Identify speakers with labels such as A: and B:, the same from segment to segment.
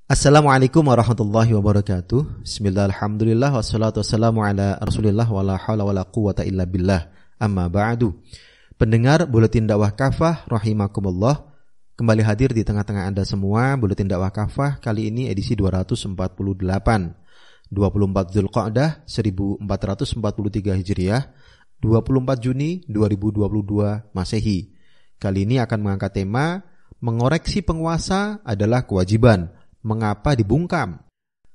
A: Assalamualaikum warahmatullahi wabarakatuh. Bismillah, alhamdulillah, wassalatu wassalamu ala rasulillah, wala hawla wala quwata illa billah, amma ba'du. Pendengar Buletin Dakwah Kafah rahimakumullah, kembali hadir di tengah-tengah Anda semua. Buletin Dakwah Kafah kali ini edisi 248, 24 Dzulqa'dah 1443 Hijriah, 24 Juni 2022 Masehi. Kali ini akan mengangkat tema mengoreksi penguasa adalah kewajiban. Mengapa dibungkam?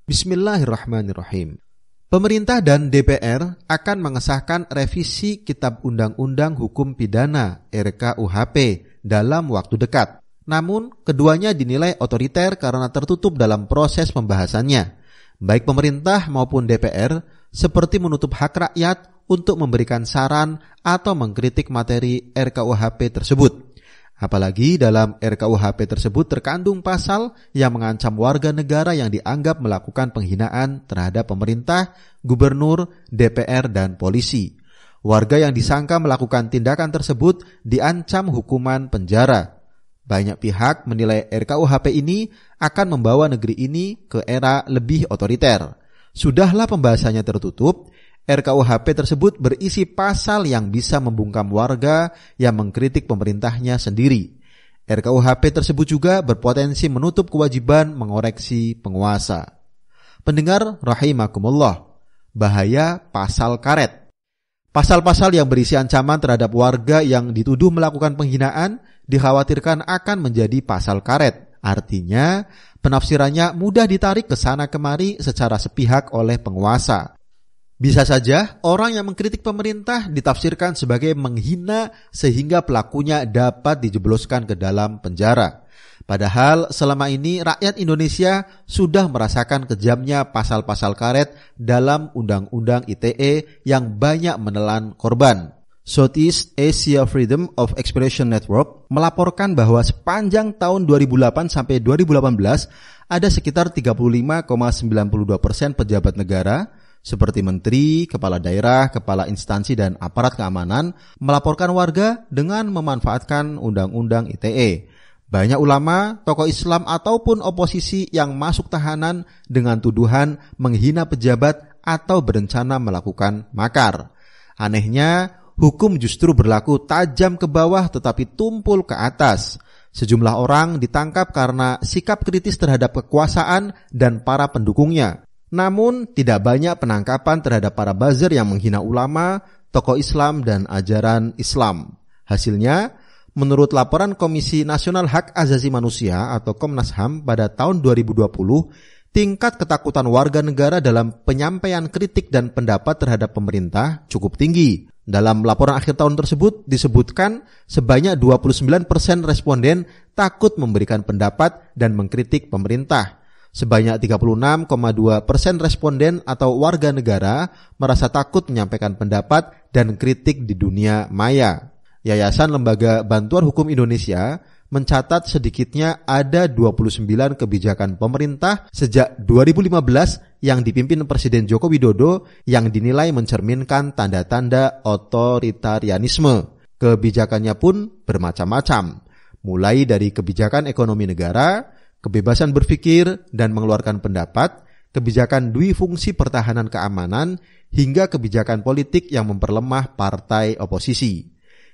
A: Bismillahirrahmanirrahim. Pemerintah dan DPR akan mengesahkan revisi Kitab Undang-Undang Hukum Pidana (RKUHP) dalam waktu dekat. Namun, keduanya dinilai otoriter karena tertutup dalam proses pembahasannya. Baik pemerintah maupun DPR seperti menutup hak rakyat untuk memberikan saran atau mengkritik materi RKUHP tersebut. Apalagi dalam RKUHP tersebut terkandung pasal yang mengancam warga negara yang dianggap melakukan penghinaan terhadap pemerintah, gubernur, DPR, dan polisi. Warga yang disangka melakukan tindakan tersebut diancam hukuman penjara. Banyak pihak menilai RKUHP ini akan membawa negeri ini ke era lebih otoriter. Sudahlah pembahasannya tertutup, RKUHP tersebut berisi pasal yang bisa membungkam warga yang mengkritik pemerintahnya sendiri. RKUHP tersebut juga berpotensi menutup kewajiban mengoreksi penguasa. Pendengar rahimakumullah, bahaya pasal karet. Pasal-pasal yang berisi ancaman terhadap warga yang dituduh melakukan penghinaan dikhawatirkan akan menjadi pasal karet. Artinya, penafsirannya mudah ditarik ke sana kemari secara sepihak oleh penguasa. Bisa saja orang yang mengkritik pemerintah ditafsirkan sebagai menghina sehingga pelakunya dapat dijebloskan ke dalam penjara. Padahal selama ini rakyat Indonesia sudah merasakan kejamnya pasal-pasal karet dalam Undang-Undang ITE yang banyak menelan korban. Southeast Asia Freedom of Expression Network melaporkan bahwa sepanjang tahun 2008 sampai 2018 ada sekitar 35,92% pejabat negara seperti menteri, kepala daerah, kepala instansi, dan aparat keamanan melaporkan warga dengan memanfaatkan Undang-Undang ITE. Banyak ulama, tokoh Islam, ataupun oposisi yang masuk tahanan dengan tuduhan menghina pejabat atau berencana melakukan makar. Anehnya, hukum justru berlaku tajam ke bawah tetapi tumpul ke atas. Sejumlah orang ditangkap karena sikap kritis terhadap kekuasaan dan para pendukungnya. Namun, tidak banyak penangkapan terhadap para buzzer yang menghina ulama, tokoh Islam, dan ajaran Islam. Hasilnya, menurut laporan Komisi Nasional Hak Asasi Manusia atau Komnas HAM pada tahun 2020, tingkat ketakutan warga negara dalam penyampaian kritik dan pendapat terhadap pemerintah cukup tinggi. Dalam laporan akhir tahun tersebut disebutkan sebanyak 29% responden takut memberikan pendapat dan mengkritik pemerintah. Sebanyak 36,2% responden atau warga negara merasa takut menyampaikan pendapat dan kritik di dunia maya. Yayasan Lembaga Bantuan Hukum Indonesia mencatat sedikitnya ada 29 kebijakan pemerintah sejak 2015 yang dipimpin Presiden Joko Widodo yang dinilai mencerminkan tanda-tanda otoritarianisme. Kebijakannya pun bermacam-macam, mulai dari kebijakan ekonomi negara, kebebasan berpikir dan mengeluarkan pendapat, kebijakan duifungsi pertahanan keamanan, hingga kebijakan politik yang memperlemah partai oposisi.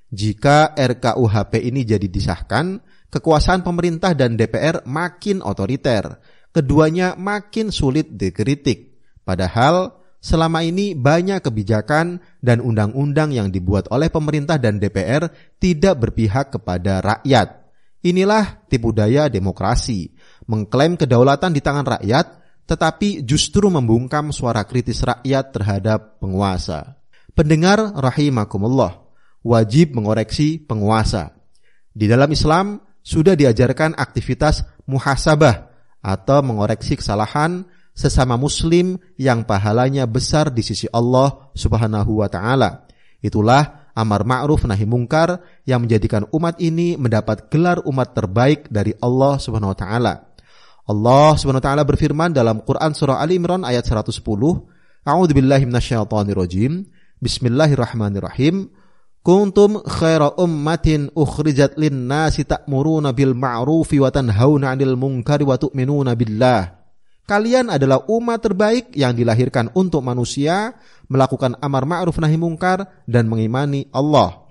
A: Jika RKUHP ini jadi disahkan, kekuasaan pemerintah dan DPR makin otoriter. Keduanya makin sulit dikritik. Padahal selama ini banyak kebijakan dan undang-undang yang dibuat oleh pemerintah dan DPR tidak berpihak kepada rakyat. Inilah tipu daya demokrasi, mengklaim kedaulatan di tangan rakyat, tetapi justru membungkam suara kritis rakyat terhadap penguasa. Pendengar rahimakumullah, wajib mengoreksi penguasa. Di dalam Islam sudah diajarkan aktivitas muhasabah atau mengoreksi kesalahan sesama muslim yang pahalanya besar di sisi Allah Subhanahu wa taala. Itulah amar ma'ruf nahi mungkar yang menjadikan umat ini mendapat gelar umat terbaik dari Allah Subhanahu wa taala. Allah Subhanahu wa taala berfirman dalam Quran surah Ali Imran ayat 110, A'udzubillahi minasyaitonirrajim. Bismillahirrahmanirrahim. kuntum khaira ummatin ukhrijat lin-nasi ta'muruna bil ma'rufi wa tanhauna 'anil munkari wa tu'minuna billah. Kalian adalah umat terbaik yang dilahirkan untuk manusia, melakukan amar ma'ruf nahi mungkar dan mengimani Allah.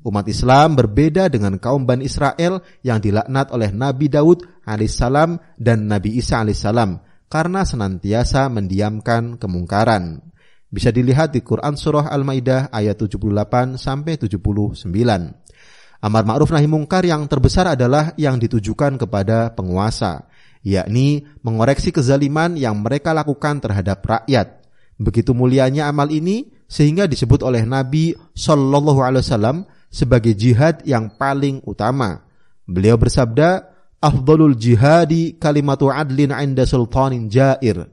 A: Umat Islam berbeda dengan kaum Bani Israel yang dilaknat oleh Nabi Daud alaihissalam dan Nabi Isa alaihissalam karena senantiasa mendiamkan kemungkaran. Bisa dilihat di Quran Surah Al-Maidah ayat 78 sampai 79. Amar ma'ruf nahi mungkar yang terbesar adalah yang ditujukan kepada penguasa, yakni mengoreksi kezaliman yang mereka lakukan terhadap rakyat. Begitu mulianya amal ini sehingga disebut oleh Nabi Shallallahu Alaihi Wasallam sebagai jihad yang paling utama. Beliau bersabda, "Afdalul jihadi kalimatu adlin 'inda sultanin jair."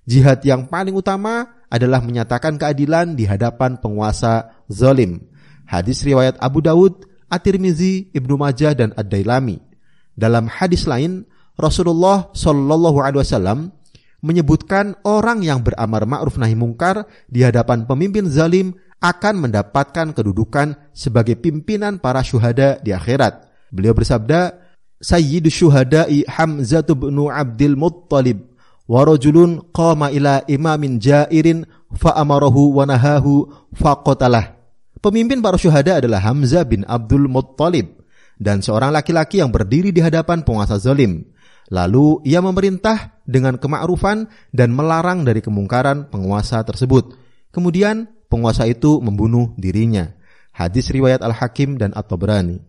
A: Jihad yang paling utama adalah menyatakan keadilan di hadapan penguasa zalim. Hadis riwayat Abu Dawud, At-Tirmizi, Ibnu Majah dan Ad-Dailami. Dalam hadis lain, Rasulullah Shallallahu Alaihi Wasallam menyebutkan orang yang beramar ma'ruf nahi mungkar di hadapan pemimpin zalim akan mendapatkan kedudukan sebagai pimpinan para syuhada di akhirat. Beliau bersabda, "Sayyidu syuhada'i Hamzah bin Abdul Muttalib wa rajulun qama ila imamin jairin fa amarahu wa nahahu faqatalah." Pemimpin para syuhada adalah Hamzah bin Abdul Muttalib dan seorang laki-laki yang berdiri di hadapan penguasa zalim. Lalu ia memerintah dengan kema'rufan dan melarang dari kemungkaran penguasa tersebut. Kemudian penguasa itu membunuh dirinya. Hadis riwayat Al-Hakim dan At-Tabrani.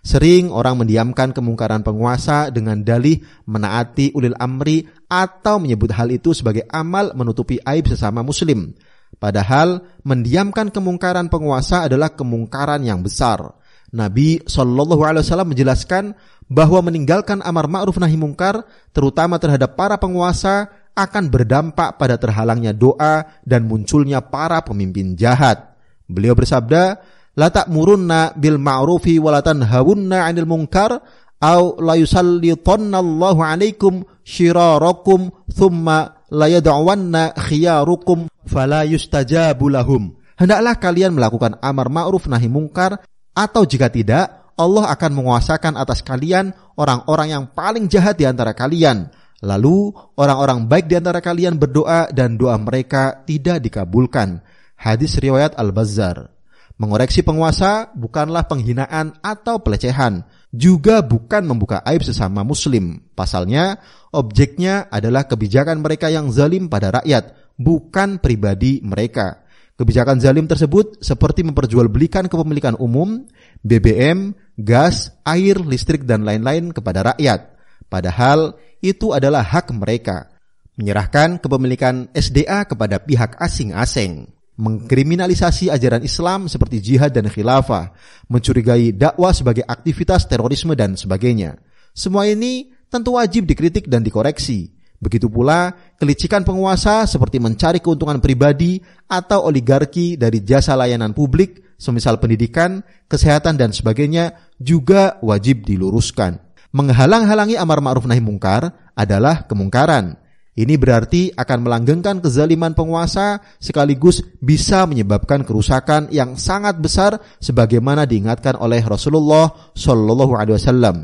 A: Sering orang mendiamkan kemungkaran penguasa dengan dalih menaati ulil amri atau menyebut hal itu sebagai amal menutupi aib sesama muslim. Padahal mendiamkan kemungkaran penguasa adalah kemungkaran yang besar. Nabi SAW menjelaskan bahwa meninggalkan amar ma'ruf nahi mungkar, terutama terhadap para penguasa, akan berdampak pada terhalangnya doa dan munculnya para pemimpin jahat. Beliau bersabda, "La ta'murunna bil ma'rufi wa la tanhawunna 'anil munkar aw la yusallitannallahu 'alaikum syirarakum thumma la yad'awanna khiyarukum fala yustajabu lahum." Hendaklah kalian melakukan amar ma'ruf nahi mungkar, atau jika tidak, Allah akan menguasakan atas kalian orang-orang yang paling jahat di antara kalian. Lalu orang-orang baik di antara kalian berdoa dan doa mereka tidak dikabulkan. Hadis riwayat Al-Bazzar. Mengoreksi penguasa bukanlah penghinaan atau pelecehan, juga bukan membuka aib sesama muslim. Pasalnya, objeknya adalah kebijakan mereka yang zalim pada rakyat, bukan pribadi mereka. Kebijakan zalim tersebut seperti memperjualbelikan kepemilikan umum, BBM, gas, air, listrik, dan lain-lain kepada rakyat. Padahal itu adalah hak mereka. Menyerahkan kepemilikan SDA kepada pihak asing-asing. Mengkriminalisasi ajaran Islam seperti jihad dan khilafah. Mencurigai dakwah sebagai aktivitas terorisme dan sebagainya. Semua ini tentu wajib dikritik dan dikoreksi. Begitu pula kelicikan penguasa seperti mencari keuntungan pribadi atau oligarki dari jasa layanan publik, semisal pendidikan, kesehatan dan sebagainya, juga wajib diluruskan. Menghalang-halangi amar ma'ruf nahi mungkar adalah kemungkaran. Ini berarti akan melanggengkan kezaliman penguasa sekaligus bisa menyebabkan kerusakan yang sangat besar sebagaimana diingatkan oleh Rasulullah sallallahu alaihi wasallam.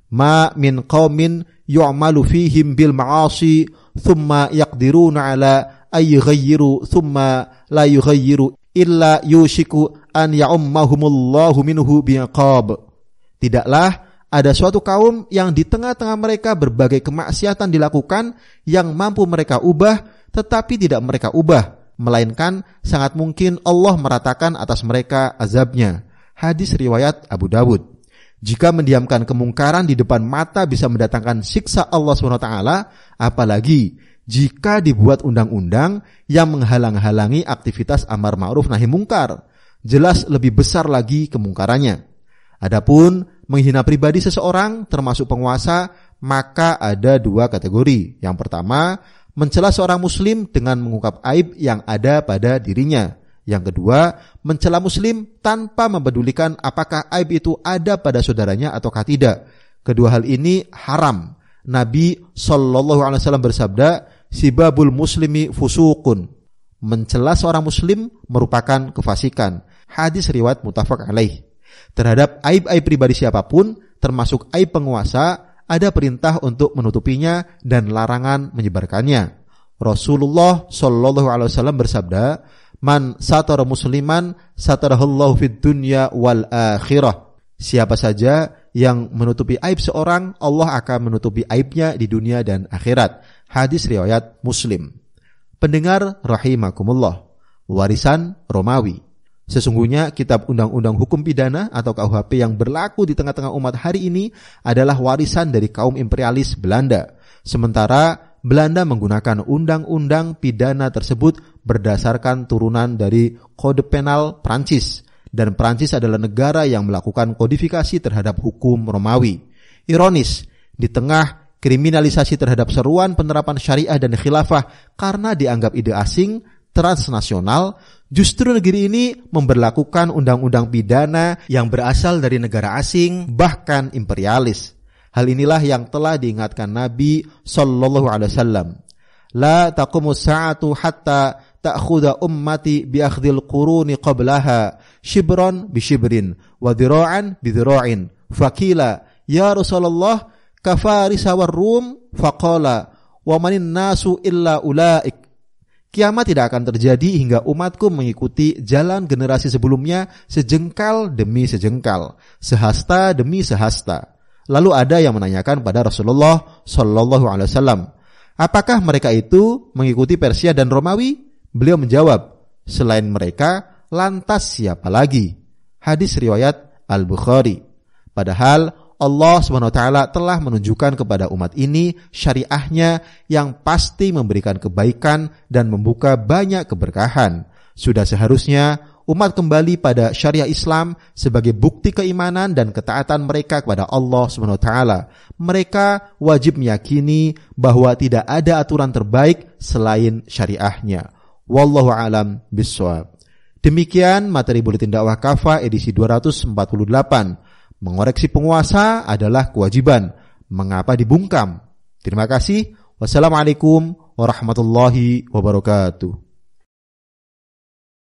A: Ma min qaumin yu'malu fihim bil ma'asi thumma yaqdiruna ala ay yughayyiru thumma la yughayyiru illa yushiku an ya'ummahumullahu minhu bi'iqab. Tidaklah ada suatu kaum yang di tengah-tengah mereka berbagai kemaksiatan dilakukan yang mampu mereka ubah tetapi tidak mereka ubah, melainkan sangat mungkin Allah meratakan atas mereka azabnya. Hadis riwayat Abu Dawud. Jika mendiamkan kemungkaran di depan mata bisa mendatangkan siksa Allah SWT, apalagi jika dibuat undang-undang yang menghalang-halangi aktivitas amar ma'ruf nahi mungkar, jelas lebih besar lagi kemungkarannya. Adapun menghina pribadi seseorang termasuk penguasa, maka ada dua kategori. Yang pertama, mencela seorang muslim dengan mengungkap aib yang ada pada dirinya. Yang kedua, mencela muslim tanpa mempedulikan apakah aib itu ada pada saudaranya ataukah tidak. Kedua hal ini haram. Nabi SAW bersabda, "Sibabul muslimi fusuqun." Mencela seorang muslim merupakan kefasikan. Hadis riwayat muttafaq alaih. Terhadap aib-aib pribadi siapapun, termasuk aib penguasa, ada perintah untuk menutupinya dan larangan menyebarkannya. Rasulullah Shallallahu Alaihi Wasallam bersabda, "Man satara musliman satarahullahu fid dunya wal akhirah." Siapa saja yang menutupi aib seorang, Allah akan menutupi aibnya di dunia dan akhirat. Hadis riwayat Muslim. Pendengar rahimakumullah, warisan Romawi. Sesungguhnya kitab undang-undang hukum pidana atau KUHP yang berlaku di tengah-tengah umat hari ini adalah warisan dari kaum imperialis Belanda. Sementara Belanda menggunakan undang-undang pidana tersebut berdasarkan turunan dari kode penal Prancis. Dan Prancis adalah negara yang melakukan kodifikasi terhadap hukum Romawi. Ironis, di tengah kriminalisasi terhadap seruan penerapan syariah dan khilafah karena dianggap ide asing, transnasional, justru negeri ini memberlakukan undang-undang pidana yang berasal dari negara asing, bahkan imperialis. Hal inilah yang telah diingatkan Nabi Sallallahu Alaihi Wasallam. La taqumus sa'atu hatta ta'khudha ummati bi akhdhil quruni qablaha shibran bi shibrin wa dhira'an bi dhira'in. Faqila ya Rasulullah kafarisa war rum faqala wa manin nasu illa ulaik. Kiamat tidak akan terjadi hingga umatku mengikuti jalan generasi sebelumnya sejengkal demi sejengkal, sehasta demi sehasta. Lalu ada yang menanyakan pada Rasulullah Shallallahu Alaihi Wasallam, apakah mereka itu mengikuti Persia dan Romawi? Beliau menjawab, selain mereka, lantas siapa lagi? Hadis riwayat Al-Bukhari. Padahal Allah SWT telah menunjukkan kepada umat ini syariahnya yang pasti memberikan kebaikan dan membuka banyak keberkahan. Sudah seharusnya umat kembali pada syariah Islam sebagai bukti keimanan dan ketaatan mereka kepada Allah SWT. Mereka wajib meyakini bahwa tidak ada aturan terbaik selain syariahnya. Wallahu a'lam bishawab. Demikian materi Buletin Dakwah Kafah edisi 248. Mengoreksi penguasa adalah kewajiban. Mengapa dibungkam? Terima kasih. Wassalamualaikum warahmatullahi wabarakatuh.